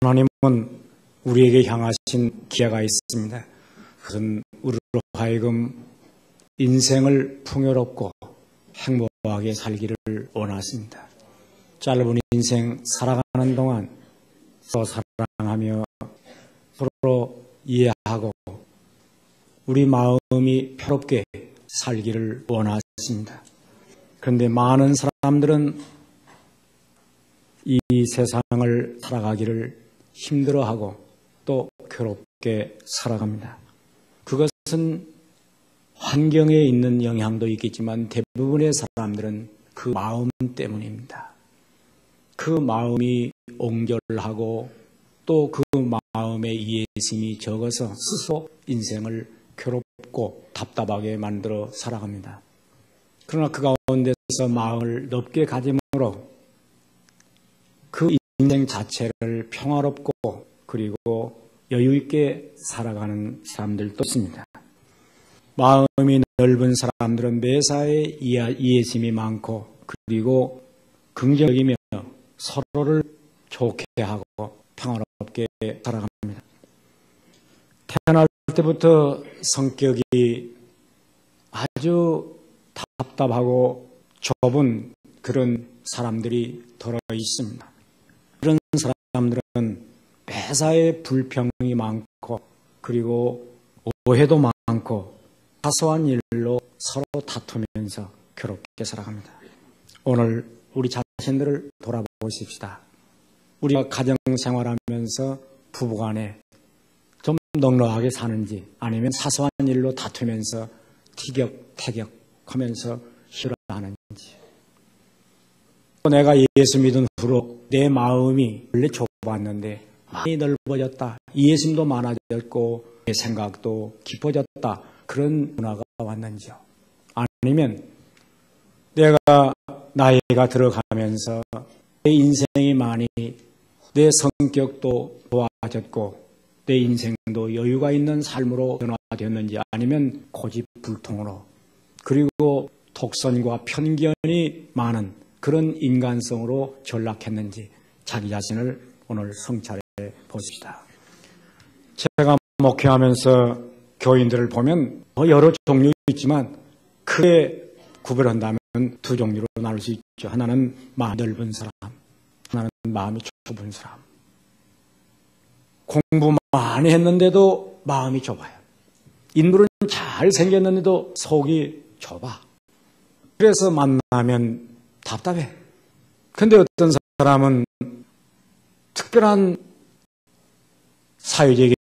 하나님은 우리에게 향하신 기회가 있습니다. 그것은 우리로 하여금 인생을 풍요롭고 행복하게 살기를 원하십니다. 짧은 인생 살아가는 동안 서로 사랑하며 서로 이해하고 우리 마음이 평화롭게 살기를 원하십니다. 그런데 많은 사람들은 이 세상을 살아가기를 힘들어하고 또 괴롭게 살아갑니다. 그것은 환경에 있는 영향도 있겠지만 대부분의 사람들은 그 마음 때문입니다. 그 마음이 옹졸하고 또 그 마음의 이해심이 적어서 스스로 인생을 괴롭고 답답하게 만들어 살아갑니다. 그러나 그 가운데서 마음을 넓게 가짐으로 그 인생 자체를 평화롭고 그리고 여유있게 살아가는 사람들도 있습니다. 마음이 넓은 사람들은 매사에 이해심이 많고 그리고 긍정적이며 서로를 좋게 하고 평화롭게 살아갑니다. 태어날 때부터 성격이 아주 답답하고 좁은 그런 사람들이 들어 있습니다. 그런 사람들은 매사에 불평이 많고 그리고 오해도 많고 사소한 일로 서로 다투면서 괴롭게 살아갑니다. 오늘 우리 자신들을 돌아보십시다. 우리가 가정생활하면서 부부간에 좀 넉넉하게 사는지 아니면 사소한 일로 다투면서 티격태격하면서 싫어하는지. 또 내가 예수 믿은 후로 내 마음이 원래 좁았는데 많이 넓어졌다. 이해심도 많아졌고 내 생각도 깊어졌다. 그런 문화가 왔는지요. 아니면 내가 나이가 들어가면서 내 인생이 많이 내 성격도 좋아졌고 내 인생도 여유가 있는 삶으로 변화되었는지 아니면 고집불통으로 그리고 독선과 편견이 많은 그런 인간성으로 전락했는지 자기 자신을 오늘 성찰해 보십시다. 제가 목회하면서 교인들을 보면 여러 종류 있지만 크게 구별한다면 두 종류로 나눌 수 있죠. 하나는 마음 넓은 사람, 하나는 마음이 좁은 사람. 공부 많이 했는데도 마음이 좁아요. 인물은 잘 생겼는데도 속이 좁아. 그래서 만나면 답답해. 근데 어떤 사람은 특별한 사회적인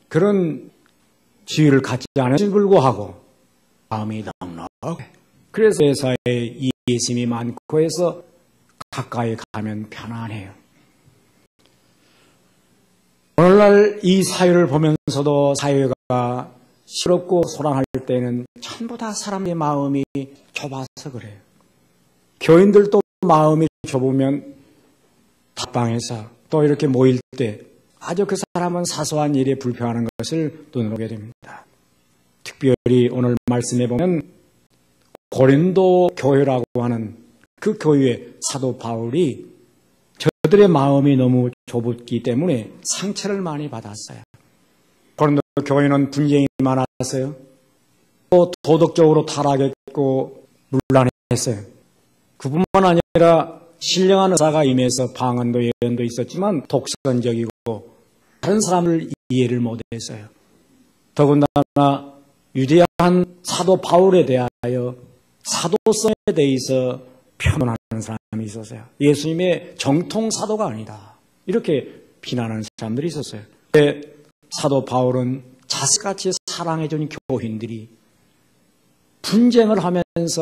그런 지위를 갖지 않음에도 불구하고 마음이 넉넉해. 그래서 회사에 이해심이 많고 해서 가까이 가면 편안해요. 오늘날 이 사회를 보면서도 사회가 시끄럽고 소란할 때는 전부 다 사람의 마음이 좁아서 그래요. 교인들도 마음이 좁으면 답방에서 또 이렇게 모일 때 아주 그 사람은 사소한 일에 불평하는 것을 눈으로 보게 됩니다. 특별히 오늘 말씀해 보면 고린도 교회라고 하는 그 교회의 사도 바울이 저들의 마음이 너무 좁았기 때문에 상처를 많이 받았어요. 고린도 교회는 분쟁이 많았어요. 또 도덕적으로 타락했고 문란했어요. 그뿐만 아니라 신령한 의사가 임해서 방언도 예언도 있었지만 독선적이고 다른 사람을 이해를 못했어요. 더군다나 위대한 사도 바울에 대하여 사도성에 대해서 표현하는 사람이 있었어요. 예수님의 정통 사도가 아니다. 이렇게 비난하는 사람들이 있었어요. 사도 바울은 자식같이 사랑해준 교인들이 분쟁을 하면서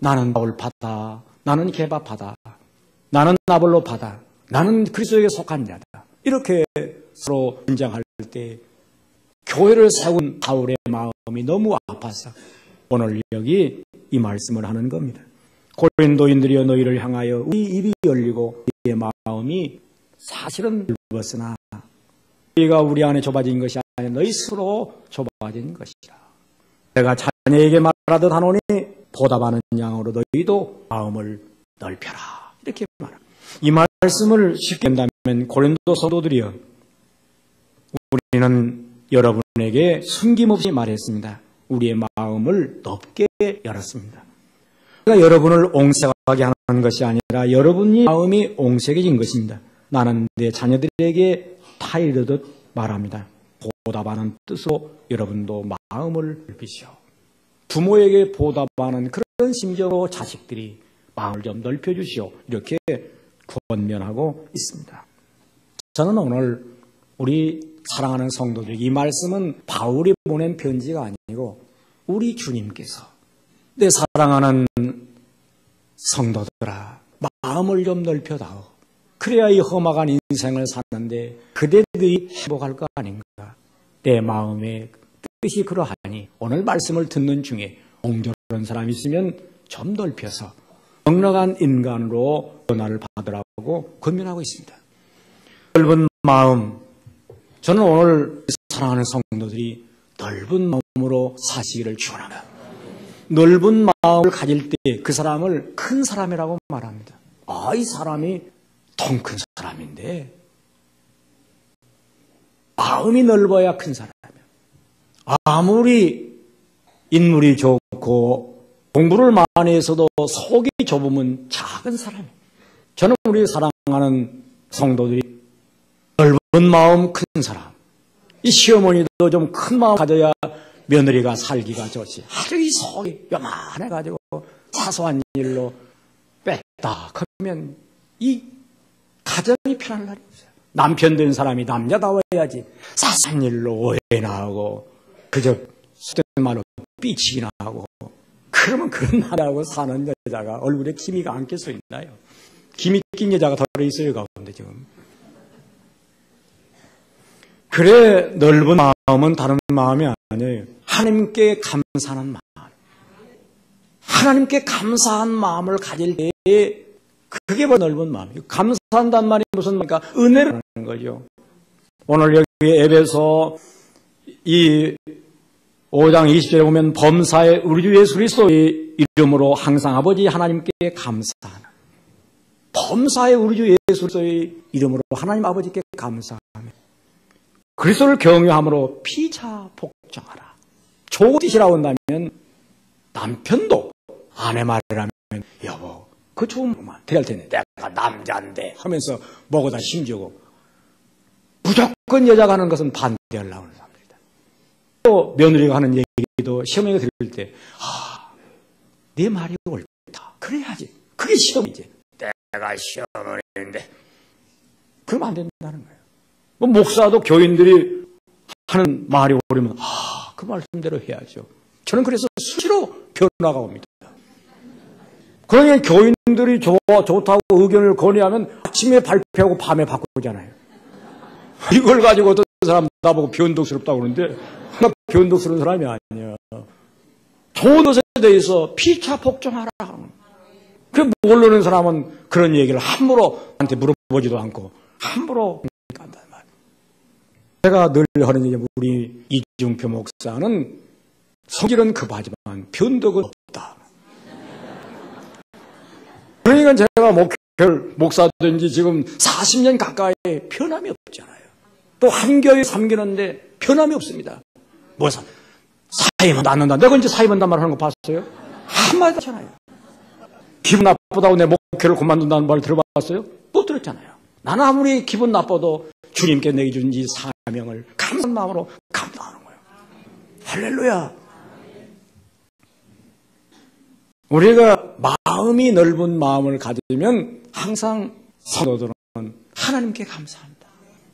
나는 바울파다, 나는 게바파다, 나는 아볼로파다, 나는 그리스도에게 속한 자다. 이렇게 서로 분쟁할 때 교회를 세운 바울의 마음이 너무 아파서 오늘 여기 이 말씀을 하는 겁니다. 고린도인들이여 너희를 향하여 우리 입이 열리고 우리의 마음이 사실은 넓었으나 우리가 우리 안에 좁아진 것이 아니라 너희 스스로 좁아진 것이라. 내가 자녀에게 말하듯 하노니 보답하는 양으로 너희도 마음을 넓혀라. 이렇게 말합니다. 이 말씀을 쉽게 한다면 고린도 성도들이여, 우리는 여러분에게 숨김없이 말했습니다. 우리의 마음을 넓게 열었습니다. 그러니까 여러분을 옹색하게 하는 것이 아니라 여러분이 마음이 옹색해진 것입니다. 나는 내 자녀들에게 다 이르듯 말합니다. 보답하는 뜻으로 여러분도 마음을 넓히시오. 부모에게 보답하는 그런 심정으로 자식들이 마음을 좀 넓혀주시오. 이렇게 권면하고 있습니다. 저는 오늘 우리 사랑하는 성도들, 이 말씀은 바울이 보낸 편지가 아니고 우리 주님께서 내 사랑하는 성도들아, 마음을 좀 넓혀다오. 그래야 이 험악한 인생을 사는데 그대들이 행복할 거 아닌가. 내 마음의 뜻이 그러하니 오늘 말씀을 듣는 중에 옹졸한 사람이 있으면 좀 넓혀서 넉넉한 인간으로 변화를 받으라고 권면하고 있습니다. 넓은 마음, 저는 오늘 사랑하는 성도들이 넓은 마음으로 사시기를 축원합니다. 넓은 마음을 가질 때 그 사람을 큰 사람이라고 말합니다. 아, 이 사람이 통 큰 사람인데 마음이 넓어야 큰 사람이야. 아무리 인물이 좋고 공부를 많이 해서도 속이 좁으면 작은 사람이에요. 저는 우리 사랑하는 성도들이 넓은 마음 큰 사람, 이 시어머니도 좀 큰 마음 가져야 며느리가 살기가 좋지. 아주 이 속이 요만해가지고 사소한 일로 뺐다 하면 이 가정이 편할 날이 없어요. 남편 된 사람이 남자다워야지. 사소한 일로 오해나 하고 그저 속된 말로 삐치기나 하고 그러면 그런 말하고 사는 여자가 얼굴에 기미가 안 낄 수 있나요? 기미 낀 여자가 들어있어요 가운데 지금. 그래, 넓은 마음은 다른 마음이 아니에요. 하나님께 감사하는 마음. 하나님께 감사한 마음을 가질 때 그게 바로 넓은 마음이에요. 감사한다는 말이 무슨 말입니까? 은혜라는 거죠. 오늘 여기 에베소 이 5장 20절에 보면 범사에 우리 주 예수 그리스도의 이름으로 항상 아버지 하나님께 감사하는, 범사에 우리 주 예수 그리스도의 이름으로 하나님 아버지께 감사하며 그리스도를 경외함으로 피차 복종하라. 좋은 뜻이라고 한다면 남편도 아내 말이라면 여보 그 좋은 것만 대할 텐데 내가 남자인데 하면서 먹어다 힘주고 무조건 여자가 하는 것은 반대하려고 하는 사람들이다. 또 며느리가 하는 얘기도 시어머니가 들을 때 내 말이 옳다 그래야지. 그게 시어머니지. 내가 시어머니인데 그러면 안 된다는 거예요. 뭐 목사도 교인들이 하는 말이 옳으면 그 말씀대로 해야죠. 저는 그래서 수시로 변화가 옵니다. 그러니 교인들이 좋다고 의견을 건의하면 아침에 발표하고 밤에 바꾸잖아요. 이걸 가지고 어떤 사람 나보고 변덕스럽다고 그러는데 나 변덕스러운 사람이 아니야. 좋은 것에 대해서 피차 복종하라. 그 모르는 사람은 그런 얘기를 함부로 한테 물어보지도 않고 함부로 한단 말이에요. 제가 늘 하는 얘기, 우리 이중표 목사는 성질은 급하지만 변덕은 없다. 그러니까 제가 목사든지 지금 40년 가까이 변함이 없잖아요. 또 한 교회 섬기는데 변함이 없습니다. 뭐 사임은 낳는다. 내가 이제 사임한단 말 하는 거 봤어요? 한마디도 하잖아요. 기분 나쁘다고 내 목회를 그만둔다는 말 들어봤어요? 못 들었잖아요. 나는 아무리 기분 나빠도 주님께 내게 준 이 사명을 감사한 마음으로 감당하는 거예요. 할렐루야. 우리가 마음이 넓은 마음을 가지면 항상 성도들은 하나님께 감사합니다.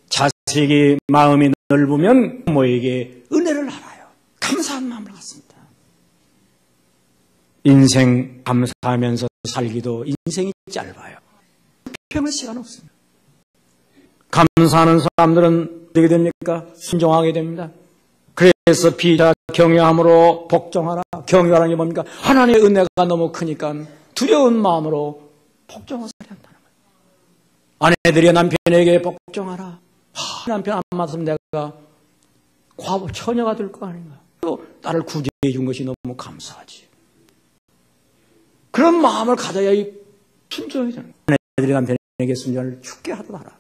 자식이 마음이 넓으면 부모에게 은혜를 알아요. 감사한 마음을 갖습니다. 인생 감사하면서 살기도 인생이 짧아요. 평할 시간 없습니다. 감사하는 사람들은 어떻게 됩니까? 순종하게 됩니다. 그래서 피차 경외함으로 복종하라. 경외하라는 게 뭡니까? 하나님의 은혜가 너무 크니까 두려운 마음으로 복종을 한다는 거예요. 아내들이 남편에게 복종하라. 남편 안 맞으면 내가 과부 처녀가 될 거 아닌가. 또 나를 구제해 준 것이 너무 감사하지. 그런 마음을 가져야 이 순종이잖아요. 아내들이 남편에게 순종을 죽게 하도록 하라.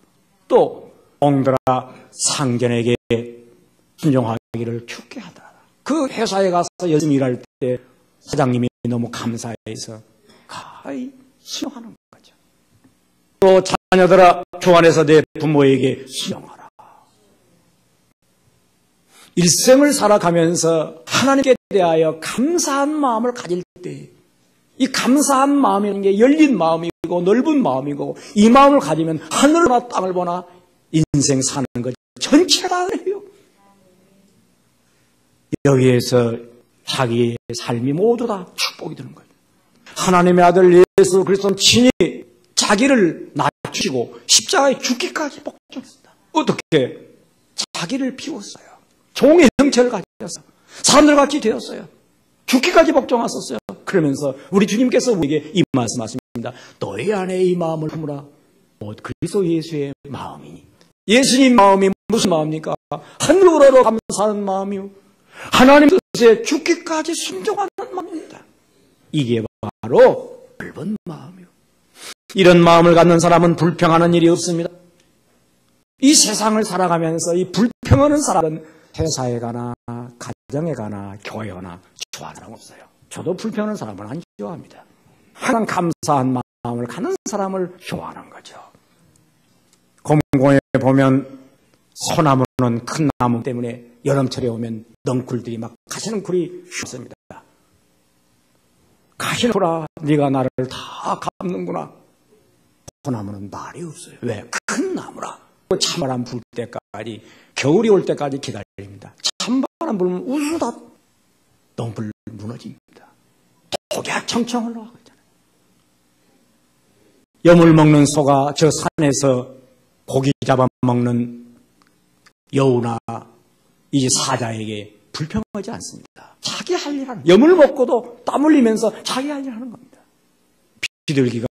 또 종들아 상전에게 순종하기를 죽게 하더라. 그 회사에 가서 열심히 일할 때 사장님이 너무 감사해서 가히 순종하는 거죠. 또 자녀들아 주 안에서 내 부모에게 순종하라. 일생을 살아가면서 하나님께 대하여 감사한 마음을 가질 때 이 감사한 마음이라는 게 열린 마음이고 넓은 마음이고 이 마음을 가지면 하늘을 보나 땅을 보나 인생 사는 것 전체가 그래요. 여기에서 자기의 삶이 모두 다 축복이 되는 거예요. 하나님의 아들 예수 그리스도는 친히 자기를 낮추시고 십자가에 죽기까지 복종했습니다. 어떻게? 자기를 비웠어요. 종의 형체를 가졌어요. 사람들같이 되었어요. 죽기까지 복종하셨어요. 그러면서 우리 주님께서 우리에게 이 말씀하십니다. 너희 안에 이 마음을 품으라. 그리스도 예수의 마음이니. 예수님 마음이 무슨 마음입니까? 하늘으로 감사하는 마음이요. 하나님 뜻에 죽기까지 순종하는 마음입니다. 이게 바로 넓은 마음이요. 이런 마음을 갖는 사람은 불평하는 일이 없습니다. 이 세상을 살아가면서 이 불평하는 사람은 회사에 가나 가정에 가나 교회에 가나 좋아하는 사람 없어요. 저도 불평하는 사람을 안 좋아합니다. 하나님 감사한 마음을 갖는 사람을 좋아하는 거죠. 검공에 보면 소나무는 큰 나무 때문에 여름철에 오면 넝쿨들이 막 가시는 쿨이 휘습니다. 가시는 쿨아 네가 나를 다 갚는구나. 소나무는 말이 없어요. 왜? 큰 나무라. 찬바람 불 때까지 겨울이 올 때까지 기다립니다. 찬바람 불면 우수다 넝쿨 무너집니다. 독야청청 흘러가고 있잖아요. 염을 먹는 소가 저 산에서 고기 잡아먹는 여우나 이 사자에게 불평하지 않습니다. 자기 할 일 하는, 염을 먹고도 땀 흘리면서 자기 할 일 하는 겁니다. 비둘기가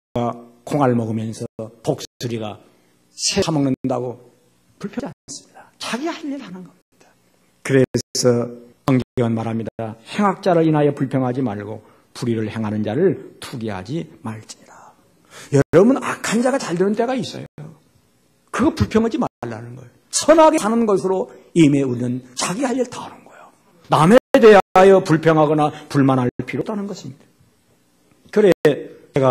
콩알 먹으면서 독수리가 새 사먹는다고 불평하지 않습니다. 자기 할 일 하는 겁니다. 그래서 성경은 말합니다. 행악자를 인하여 불평하지 말고 불의를 행하는 자를 투기하지 말지니라. 여러분 악한 자가 잘 되는 때가 있어요. 그거 불평하지 말라는 거예요. 선하게 사는 것으로 이미 우리는 자기 할 일 다 하는 거예요. 남에 대하여 불평하거나 불만할 필요 없다는 것입니다. 그래 제가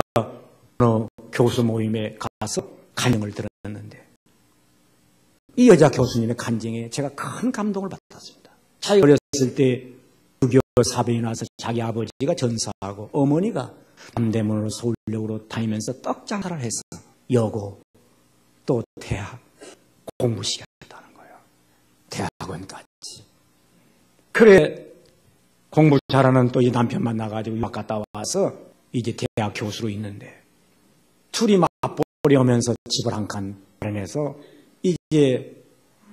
어느 교수 모임에 가서 간증을 들었는데 이 여자 교수님의 간증에 제가 큰 감동을 받았습니다. 자기가 어렸을 때 6.25 사변이 나서 자기 아버지가 전사하고 어머니가 남대문으로 서울역으로 다니면서 떡장사를 해서 여고 또 대학 공부 시작했다는 거예요. 대학원까지. 그래 공부 잘하는 또 이 남편 만나가지고 유학 갔다 와서 이제 대학 교수로 있는데 둘이 맞벌이하면서 집을 한 칸 마련해서 이제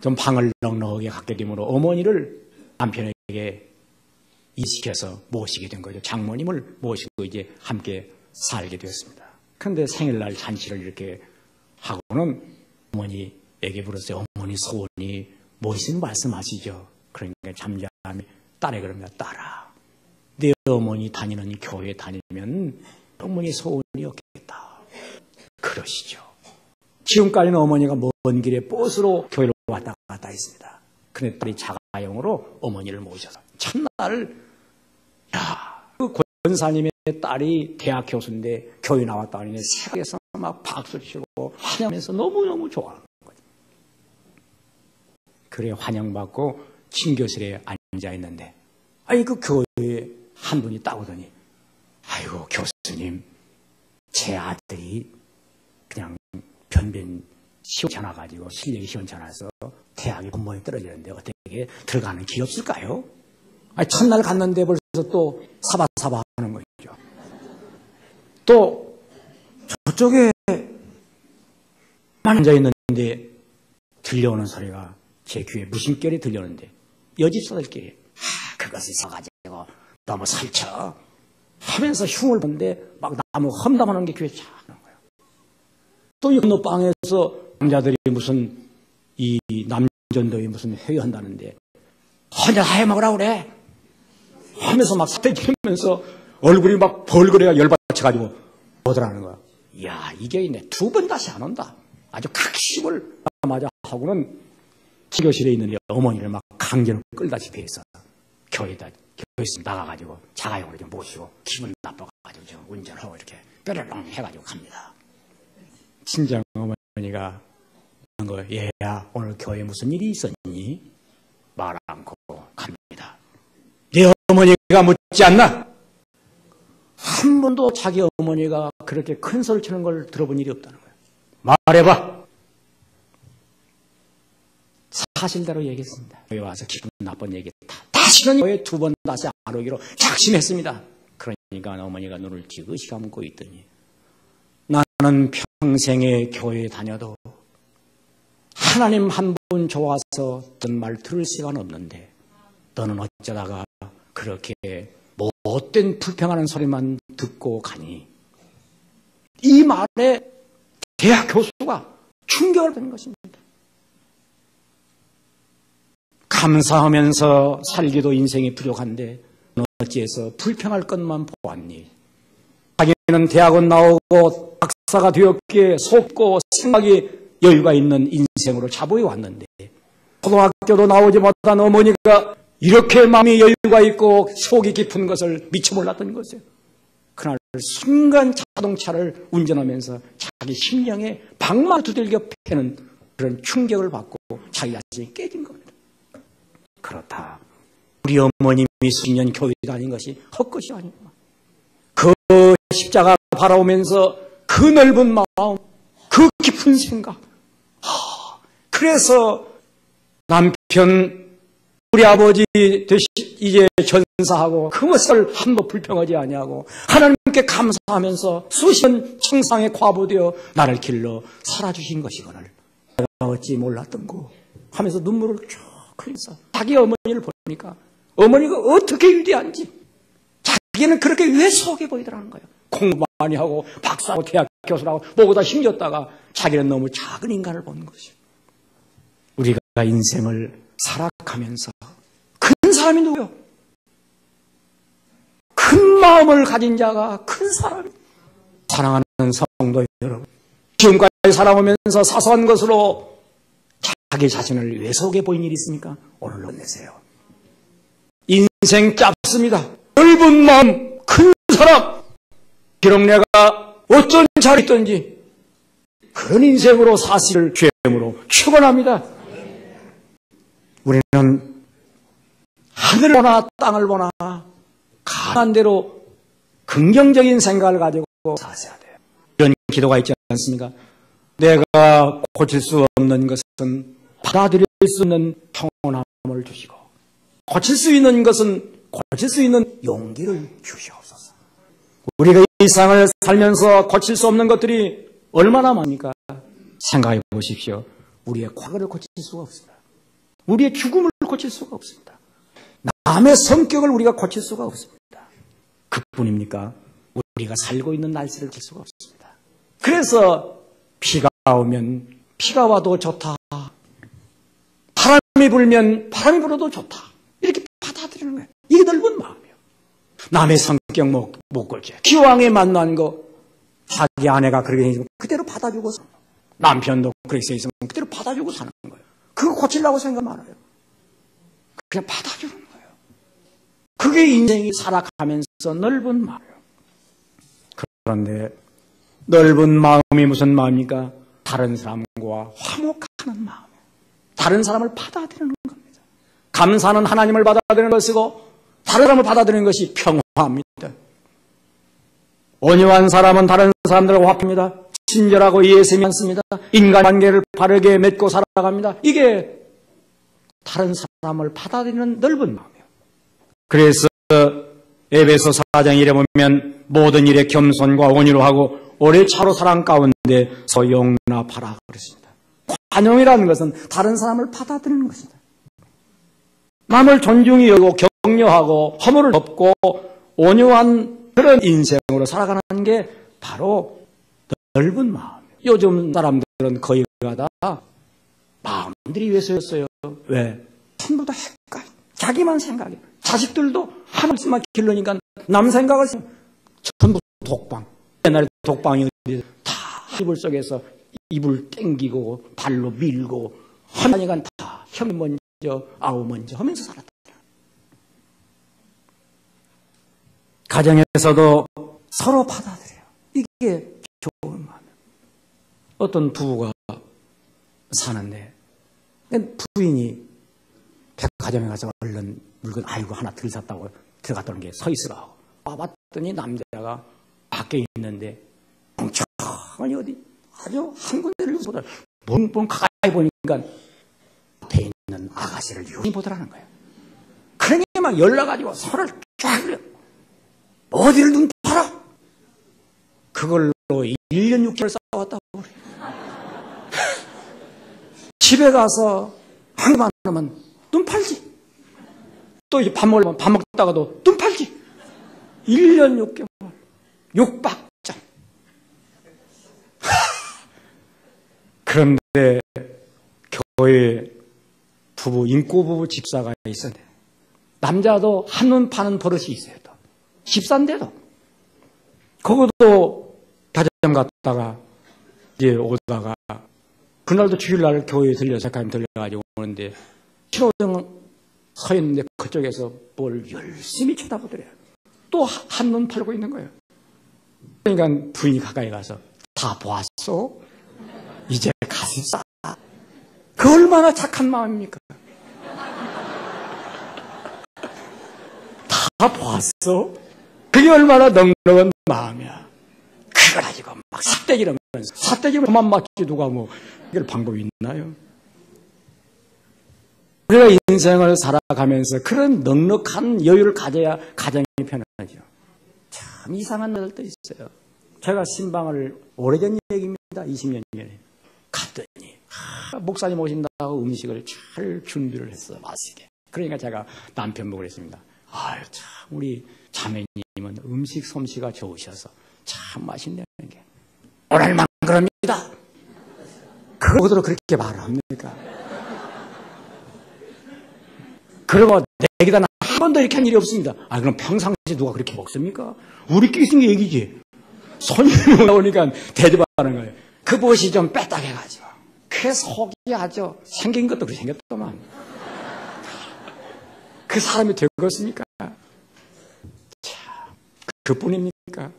좀 방을 넉넉하게 갖게 되므로 어머니를 남편에게 이식해서 모시게 된 거죠. 장모님을 모시고 이제 함께 살게 되었습니다. 그런데 생일날 잔치를 이렇게 하고는 어머니에게 물었어요. 어머니 소원이 무엇인 말씀하시죠? 그러니까 잠잠히 딸에 그럽니다. 딸아, 네 어머니 다니는 교회 다니면 어머니 소원이 없겠다. 그러시죠. 지금까지는 어머니가 먼 길에 버스로 교회로 왔다 갔다 했습니다. 그런데 딸이 자가용으로 어머니를 모셔서 첫날 그 권사님의 딸이 대학 교수인데 교회 나왔다 하니 새벽에서 막 박수치고 환영하면서 너무너무 좋아하는 거죠. 그래 환영받고 친교실에 앉아있는데 그 교회에 한 분이 따오더니 아이고 교수님 제 아들이 그냥 변변 시원찮아가지고 실력이 시원찮아서 대학에 공무원이 떨어지는데 어떻게 들어가는 길이 없을까요? 첫날 갔는데 벌써 또 사바사바 하는 거죠. 또 저쪽에 앉아있는데 들려오는 소리가 제 귀에 무심결이 들려오는데 여집사들끼리 그것을 써가지고 너무 설쳐 하면서 흉을 보는데 막 나무 험담하는 게 귀에 차 나는 거예요. 또 이 건너방에서 남자들이 무슨 이 남전도에 무슨 회의한다는데 혼자 하해 먹으라고 그래 하면서 막 사태 치면서 얼굴이 막 벌거리가 열받쳐가지고 오더라는 거야. 이야 이게 있네. 두 번 다시 안 온다. 아주 각심을 오자마자 하고는 기교실에 있는 어머니를 막 강제로 끌다시피 해서 교회에서 나가가지고 자가용으로 좀 모시고 기분 나빠가지고 좀 운전하고 이렇게 뾰로롱 해가지고 갑니다. 친정 어머니가 얘야 오늘 교회에 무슨 일이 있었니? 말 않고 갑니다. 네 어머니가 묻지 않나? 한 번도 자기 어머니가 그렇게 큰 소리 치는 걸 들어본 일이 없다는 거예요. 말해봐. 사실대로 얘기했습니다. 교회 와서 기분 나쁜 얘기 다시는 교회 두 번 다시 안 오기로 작심했습니다. 그러니까 어머니가 눈을 지그시 감고 있더니 나는 평생에 교회에 다녀도 하나님 한 분 좋아서 어떤 말 들을 시간 없는데 너는 어쩌다가 그렇게 못된 불평하는 소리만 듣고 가니? 이 말에 대학 교수가 충격을 받은 것입니다. 감사하면서 살기도 인생이 부족한데 어찌해서 불평할 것만 보았니? 자기는 대학원 나오고 박사가 되었기에 속고 생각이 여유가 있는 인생으로 자보해 왔는데 고등학교도 나오지 못한 어머니가 이렇게 마음이 여유가 있고 속이 깊은 것을 미처 몰랐던 것이에요. 그날 순간 자동차를 운전하면서 자기 심령에 방망이 두들겨 패는 그런 충격을 받고 자기 자신이 깨진 겁니다. 그렇다. 우리 어머님이 수년 교회 다닌 것이 헛것이 아닙니다. 그 십자가 바라오면서 그 넓은 마음, 그 깊은 생각. 그래서 남편, 우리 아버지 이제 전사하고 그것을 한번 불평하지 아니하고 하나님께 감사하면서 수년 청상에 과부되어 나를 길러 살아주신 것이거늘 내가 어찌 몰랐던고 하면서 눈물을 쭉 흘리면서 자기 어머니를 보니까 어머니가 어떻게 위대한지 자기는 그렇게 왜 속해 보이더라는 거예요. 공부 많이 하고 박사하고 대학 교수라고 뭐보다 힘겼다가 자기는 너무 작은 인간을 보는 것이에요. 우리가 인생을 살아가면서 큰 사람이 누구요? 큰 마음을 가진 자가 큰 사람이. 사랑하는 성도 여러분, 지금까지 살아오면서 사소한 것으로 자기 자신을 왜 속해 보인 일이 있습니까? 오늘로 내세요. 인생 짧습니다. 넓은 마음, 큰 사람. 비록 내가 어쩐 잘 있든지 그런 인생으로 사실을 죄음으로 축원합니다. 우리는 하늘을 보나 땅을 보나 가능한 대로 긍정적인 생각을 가지고 사셔야 돼요. 이런 기도가 있지 않습니까? 내가 고칠 수 없는 것은 받아들일 수 있는 평온함을 주시고 고칠 수 있는 것은 고칠 수 있는 용기를 주시옵소서. 우리가 이 세상을 살면서 고칠 수 없는 것들이 얼마나 많습니까? 생각해 보십시오. 우리의 과거를 고칠 수가 없습니다. 우리의 죽음을 고칠 수가 없습니다. 남의 성격을 우리가 고칠 수가 없습니다. 그뿐입니까? 우리가 살고 있는 날씨를 고칠 수가 없습니다. 그래서 비가 오면 비가 와도 좋다. 바람이 불면 바람이 불어도 좋다. 이렇게 받아들이는 거예요. 이게 넓은 마음이에요. 남의 성격 못 걸죠. 기왕에 만난 거 자기 아내가 그렇게 해주고 그대로 받아주고 사는 거예요. 남편도 그렇게 있으면 그대로 받아주고 사는 거예요. 그거 고치려고 생각 많아요. 그냥 받아주는 거예요. 그게 인생이 살아가면서 넓은 마음이에요. 그런데 넓은 마음이 무슨 마음입니까? 다른 사람과 화목하는 마음. 다른 사람을 받아들이는 겁니다. 감사는 하나님을 받아들이는 것이고 다른 사람을 받아들이는 것이 평화입니다. 온유한 사람은 다른 사람들과 화합합니다. 친절하고 이해심이 많습니다. 인간관계를 바르게 맺고 살아갑니다. 이게 다른 사람을 받아들이는 넓은 마음이에요. 그래서 에베소 4장 1에 보면 모든 일에 겸손과 온유로 하고 오래 차로 사랑 가운데 용납하라 그랬습니다. 관용이라는 것은 다른 사람을 받아들이는 것입니다. 남을 존중히 여기고 격려하고 허물을 덮고 온유한 그런 인생으로 살아가는 게 바로 넓은 마음이에요. 요즘 사람들은 거의 다 마음들이 왜소였어요. 왜? 전부 다 헷갈려. 자기만 생각해. 자식들도 하나씩만 길러니까 남 생각을 전부 독방. 옛날에 독방이 다 이불 속에서 입을 땡기고 발로 밀고 하니까 다 형이 먼저 아우 먼저 하면서 살았다. 가정에서도 서로 받아들여요. 이게 좋은 마음. 어떤 부부가 사는데 부인이 백화점에 가서 얼른 물건 아이고 하나 덜 샀다고 들어갔다 오는 게 서 있으라고 와봤더니 남자가 밖에 있는데 멍청하니 어디 아주 한 군데를 보다 멍 가까이 보니까 앞에 있는 아가씨를 유심히 보더라는 거예요. 그러니 막 열나가지고 손을 쫙 흘려 어디를 눈 팔아? 그걸로 1년 6개월 싸웠다고 그래. 집에 가서 한개만 하면 눈 팔지. 또 이제 밥 먹다가도 눈 팔지. 1년 6개월. 욕박장. 그런데 교회 부부, 인꼬부부 집사가 있었는데 남자도 한눈 파는 버릇이 있어요. 또. 집사인데도. 그것도 다점 갔다가 이제 오다가 그날도 주일날 교회에 들려서 가면 들려가지고 오는데 신호등 서 있는데 그쪽에서 뭘 열심히 쳐다보더래요. 또 한눈 팔고 있는 거예요. 그러니까 부인이 가까이 가서 다 보았어? 이제 가슴 싸. 그 얼마나 착한 마음입니까? 다 보았어? 그게 얼마나 넉넉한 마음이야. 그걸 가지고 막 삿대기를 하면서 삿대기를 그만 맞지 누가 뭐 이럴 방법이 있나요? 우리가 인생을 살아가면서 그런 넉넉한 여유를 가져야 가정이 편하죠. 참 이상한 날도 있어요. 제가 신방을 오래전 얘기입니다. 20년 전에 갔더니 목사님 오신다고 음식을 잘 준비를 했어 맛있게. 그러니까 제가 남편 보고 그랬습니다. 아유 참 우리 자매님은 음식 솜씨가 좋으셔서 참 맛있네요. 게 오늘만 그럽니다. 그거로 그렇게 말을 합니까? 그리고 내기다 한 번도 이렇게 한 일이 없습니다. 아 그럼 평상시에 누가 그렇게 먹습니까? 우리끼리 쓴 게 얘기지. 손님이 나오니까 대접하는 거예요. 그것이 좀 빼딱해가지고 그 속이 아주 생긴 것도 그렇게 생겼더만 그 사람이 되겠습니까? 참 그뿐입니까?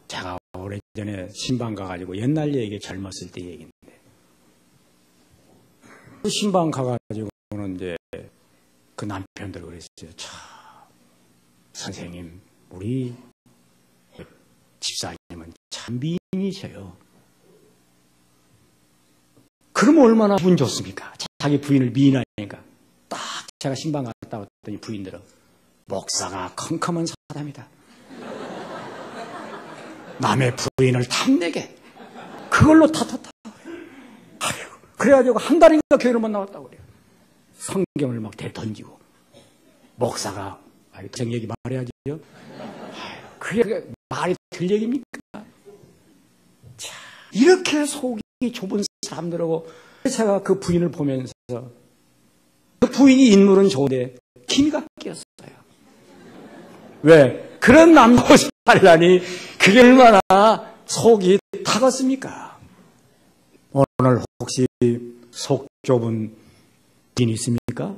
제가 오래전에 신방 가가지고 옛날 얘기 젊었을 때 얘기인데 그 신방 가가지고는 이제 그 남편들 그랬어요. 참 선생님 우리 집사님은 참 미인이셔요. 그러면 얼마나 기분 좋습니까? 자기 부인을 미인하니까 딱 제가 신방 갔다 왔더니 부인들은 목사가 컴컴한 사람이다. 남의 부인을 탐내게 그걸로 탓하다. 아이고 그래가지고 한 달인가 교회를 못 나왔다고 그래요. 성경을 막 대던지고 목사가 정 얘기 말해야죠. 그게 말이 될 얘기입니까? 자, 이렇게 속이 좁은 사람들하고 제가 그 부인을 보면서 그 부인이 인물은 좋은데 기미가 끼었어요. 왜? 그런 남자고 살라니 그게 얼마나 속이 타겠습니까? 오늘 혹시 속 좁은 부인이 있습니까?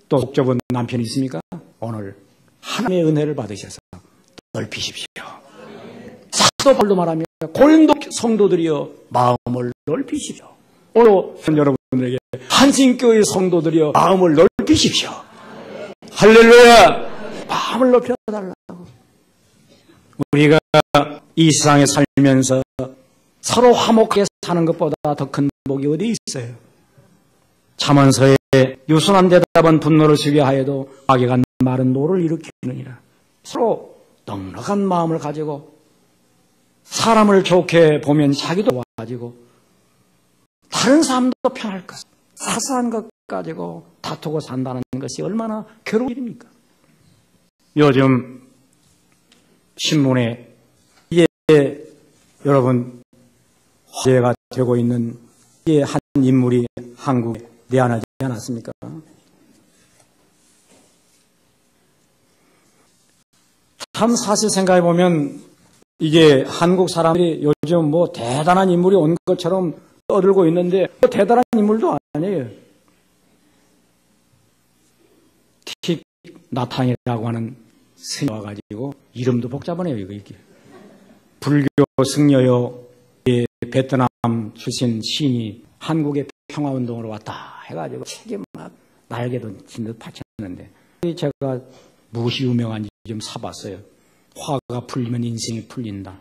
또 속 좁은 남편이 있습니까? 오늘 하나님의 은혜를 받으셔서 넓히십시오. 사도 바울도 말하며 고린도 성도들이여 마음을 넓히십시오. 오늘 여러분들에게 한신교회 성도들이여 마음을 넓히십시오. 할렐루야. 마음을 넓혀달라고. 우리가 이 세상에 살면서 서로 화목하게 사는 것보다 더 큰 복이 어디 있어요? 잠언서에 유순한 대답은 분노를 쉬게 하여도 악에간 말은 노를 일으키느니라. 서로 넉넉한 마음을 가지고 사람을 좋게 보면 자기도 좋아지고 다른 사람도 편할 것. 사소한 것 가지고 다투고 산다는 것이 얼마나 괴로운 일입니까? 요즘 신문에 이게 여러분 화제가 되고 있는 이 한 인물이 한국에 내한하지 않았습니까? 참 사실 생각해 보면 이게 한국 사람들이 요즘 뭐 대단한 인물이 온 것처럼 떠들고 있는데 뭐 대단한 인물도 아니에요. 틱 나탕이라고 하는 스님이 와가지고 이름도 복잡하네요. 이게 불교 승려요 베트남 출신 시인이 한국의 평화운동으로 왔다 해가지고 책에 막 날개도 진 듯 바쳤는데 제가 무엇이 유명한지 좀 사봤어요. 화가 풀리면 인생이 풀린다.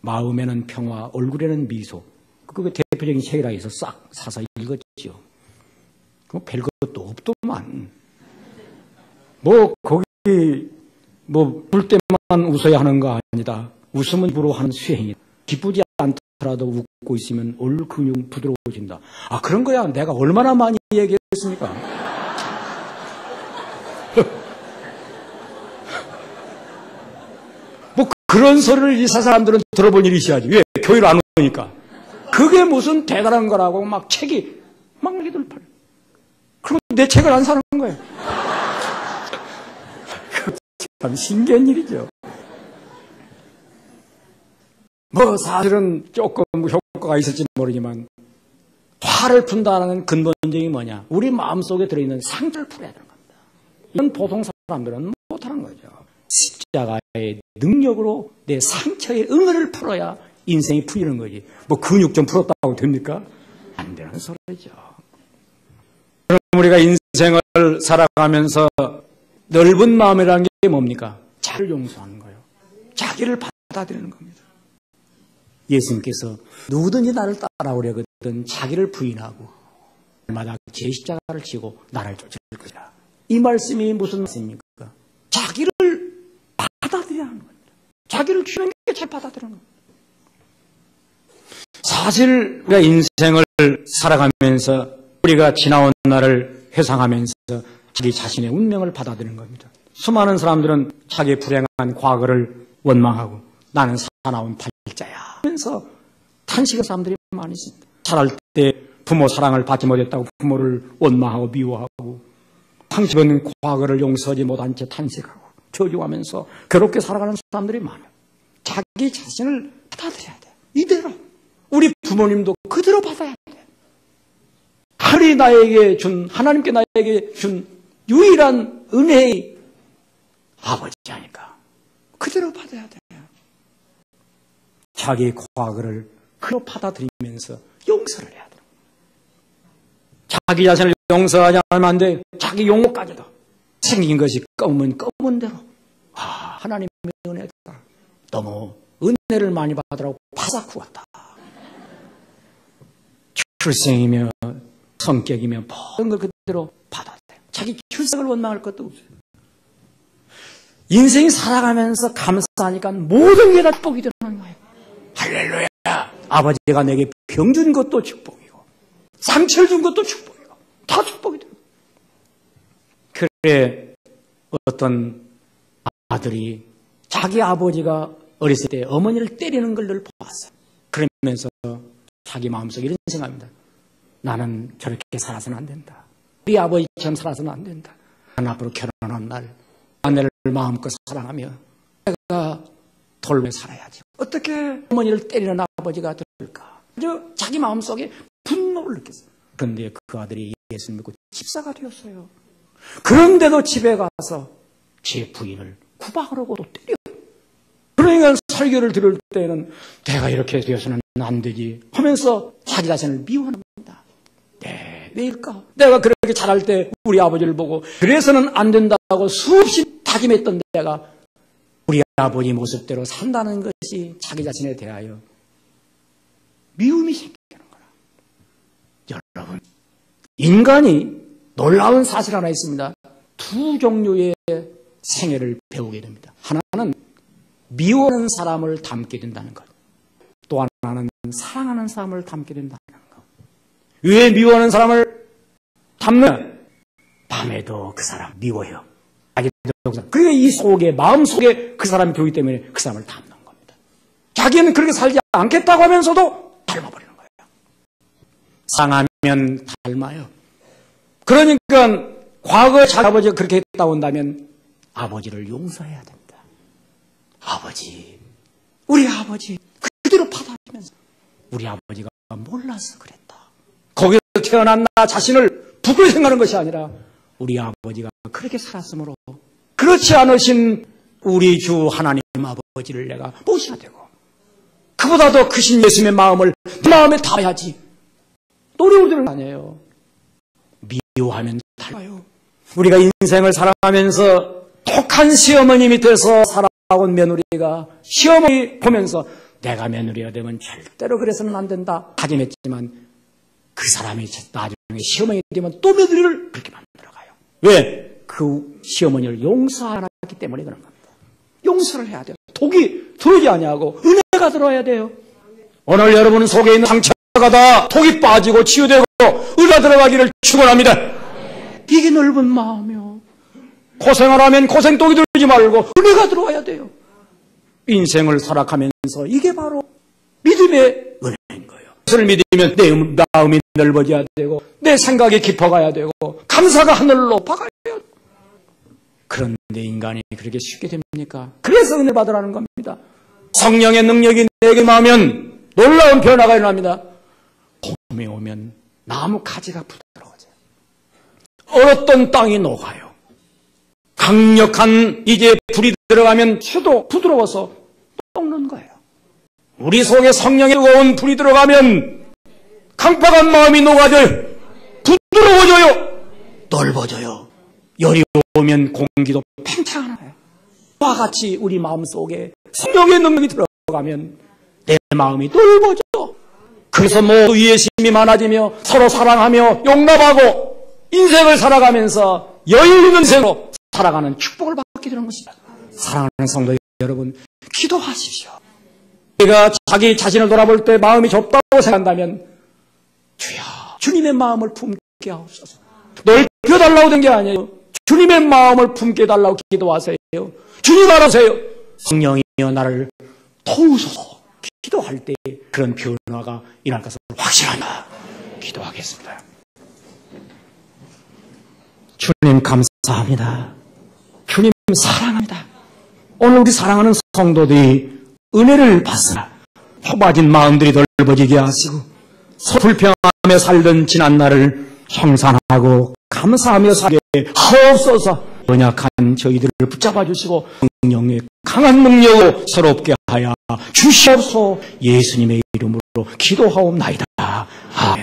마음에는 평화, 얼굴에는 미소. 그게 대표적인 책이라 해서 싹 사서 읽었죠. 그 별것도 없더만. 뭐 거기 뭐 울 때만 웃어야 하는 거 아니다. 웃음은 입으로 하는 수행이다. 기쁘지 않더라도 웃고 있으면 얼 근육 부드러워진다. 아 그런 거야 내가 얼마나 많이 얘기했습니까? 뭐 그런 소리를 이 사람들은 들어본 일이 있어야지. 왜? 교회를 안 오니까. 그게 무슨 대단한 거라고 막 책이 막 얘기들 팔려. 그럼 내 책을 안 사는 거예요. 참 신기한 일이죠. 뭐 사실은 조금 효과가 있을지 모르지만 화를 푼다는 근본적인 뭐냐? 우리 마음속에 들어있는 상처를 풀어야 되는 겁니다. 이건 보통 사람들은 못하는 거죠. 십자가의 능력으로 내 상처의 응어를 풀어야 인생이 풀리는 거지. 뭐 근육 좀 풀었다고 됩니까? 안 되는 소리죠. 그럼 우리가 인생을 살아가면서 넓은 마음이라는 게 뭡니까? 자기를 용서하는 거예요. 자기를 받아들이는 겁니다. 예수님께서 누구든지 나를 따라오려거든 자기를 부인하고 날마다 제 십자가를 지고 나를 쫓을 것이라. 이 말씀이 무슨 말씀입니까? 자기를 받아들여야 하는 겁니다. 자기를 주는 게 잘 받아들이는 겁니다. 사실 우리가 인생을 살아가면서 우리가 지나온 날을 회상하면서 자기 자신의 운명을 받아들이는 겁니다. 수많은 사람들은 자기의 불행한 과거를 원망하고 나는 사나운 팔자야 하면서 탄식하는 사람들이 많이 있습니다. 자랄 때 부모 사랑을 받지 못했다고 부모를 원망하고 미워하고 상처받은 과거를 용서하지 못한 채 탄식하고 저주하면서 괴롭게 살아가는 사람들이 많아요. 자기 자신을 받아들여야 돼요. 이대로. 우리 부모님도 그대로 받아야 돼요. 하나님께 나에게 준 유일한 은혜의 아버지니까 그대로 받아야 돼요. 자기 과거를 그대로 받아들이면서 용서를 해야 돼요. 자기 자신을 용서하지 않으면 안 돼요. 자기 용모까지도. 생긴 것이 검은 대로. 하나님의 은혜다. 너무 은혜를 많이 받으라고 바삭 구웠다. 출생이며 성격이며 모든 걸 그대로 받아야 돼요. 자기 출생을 원망할 것도 없어요. 인생이 살아가면서 감사하니까 모든 게 다 축복이 되는 거예요. 할렐루야. 아버지가 내게 병 준 것도 축복이고 상처를 준 것도 축복이고 다 축복이 돼요. 그래 어떤 아들이 자기 아버지가 어렸을 때 어머니를 때리는 걸 늘 보았어요. 그러면서 자기 마음속에 이런 생각합니다. 나는 저렇게 살아서는 안 된다. 우리 아버지처럼 살아서는 안 된다. 난 앞으로 결혼한 날 아내를 마음껏 사랑하며 내가 돌며 살아야지. 어떻게 어머니를 때리는 아버지가 될까? 자기 마음속에 분노를 느꼈어요. 그런데 그 아들이 예수를 믿고 집사가 되었어요. 그런데도 집에 가서 제 부인을 구박을 하고 또 때려요. 그러니까 설교를 들을 때는 내가 이렇게 되어서는 안 되지 하면서 자기 자신을 미워합니다. 왜일까? 내가 그렇게 잘할 때 우리 아버지를 보고 그래서는 안 된다고 수없이 다짐했던 내가 우리 아버지 모습대로 산다는 것이 자기 자신에 대하여 미움이 생기는 거라. 여러분, 인간이 놀라운 사실 하나 있습니다. 두 종류의 생애를 배우게 됩니다. 하나는 미워하는 사람을 닮게 된다는 것. 또 하나는 사랑하는 사람을 닮게 된다는 것. 왜 미워하는 사람을 닮느냐? 밤에도 그 사람 미워요. 그러니까 이 속에, 마음 속에 그 사람이 들어오기 때문에 그 사람을 닮는 겁니다. 자기는 그렇게 살지 않겠다고 하면서도 닮아버리는 거예요. 사랑하면 닮아요. 그러니까 과거에 자기 아버지가 그렇게 했다고 한다면 아버지를 용서해야 된다. 아버지, 우리 아버지 그대로 받아들이면서 우리 아버지가 몰라서 그랬다. 거기서 태어난 나 자신을 부끄러이 생각하는 것이 아니라 우리 아버지가 그렇게 살았으므로 그렇지 않으신 우리 주 하나님 아버지를 내가 모셔야 되고 그보다 더 크신 예수님의 마음을 내 마음에 담아야지. 노래우들은 아니에요. 미워하면 달라요. 우리가 인생을 살아가면서 독한 시어머니 밑에서 살아온 며느리가 시어머니 보면서 내가 며느리가 되면 절대로 그래서는 안 된다 다짐했지만 그 사람이 나중에 시어머니 되면 또 며느리를 그렇게 만들어가요. 왜? 그 시어머니를 용서 안 했기 때문에 그런 겁니다. 용서를 해야 돼요. 독이 들어오지 아니하고 은혜가 들어야 돼요. 오늘 여러분 속에 있는 상처가 다 독이 빠지고 치유되고 은혜가 들어가기를 축원합니다. 이게 넓은 마음이요. 고생을 하면 고생 독이 들지 말고 은혜가 들어와야 돼요. 인생을 살아가면서 이게 바로 믿음의 은혜인 거예요. 그것을 믿으면 내 마음이 넓어져야 되고 내 생각이 깊어가야 되고 감사가 하늘로 높아가야 돼요. 그런데 인간이 그렇게 쉽게 됩니까? 그래서 은혜 받으라는 겁니다. 성령의 능력이 내게 임하면 놀라운 변화가 일어납니다. 봄이 오면 나무 가지가 부드러워져요. 얼었던 땅이 녹아요. 강력한 이제 불이 들어가면 수도 부드러워서 녹는 거예요. 우리 속에 성령의 뜨거운 불이 들어가면 강팍한 마음이 녹아져요. 부드러워져요. 넓어져요. 열이 오면 공기도 팽창하나요. 그와 같이 우리 마음속에 성령의 능력이 들어가면 내 마음이 넓어져. 그래서 모두 이해심이 많아지며 서로 사랑하며 용납하고 인생을 살아가면서 여유 있는 인생으로 살아가는 축복을 받게 되는 것입니다. 사랑하는 성도 여러분, 기도하십시오. 우리가 자기 자신을 돌아볼 때 마음이 좁다고 생각한다면 주여 주님의 마음을 품게 하옵소서. 넓혀달라고 된 게 아니에요. 주님의 마음을 품게 달라고 기도하세요. 주님 알아세요. 성령이여 나를 도우소서. 기도할 때 그런 변화가 일어날 것을 확신합니다. 기도하겠습니다. 주님 감사합니다. 주님 사랑합니다. 오늘 우리 사랑하는 성도들이 은혜를 받으라. 좁아진 마음들이 넓어지게 하시고 불평하며 살던 지난 날을 청산하고 감사하며 살게 하옵소서. 연약한 저희들을 붙잡아 주시고 성령의 강한 능력으로 새롭게 하여 주시옵소서. 예수님의 이름으로 기도하옵나이다. 아멘.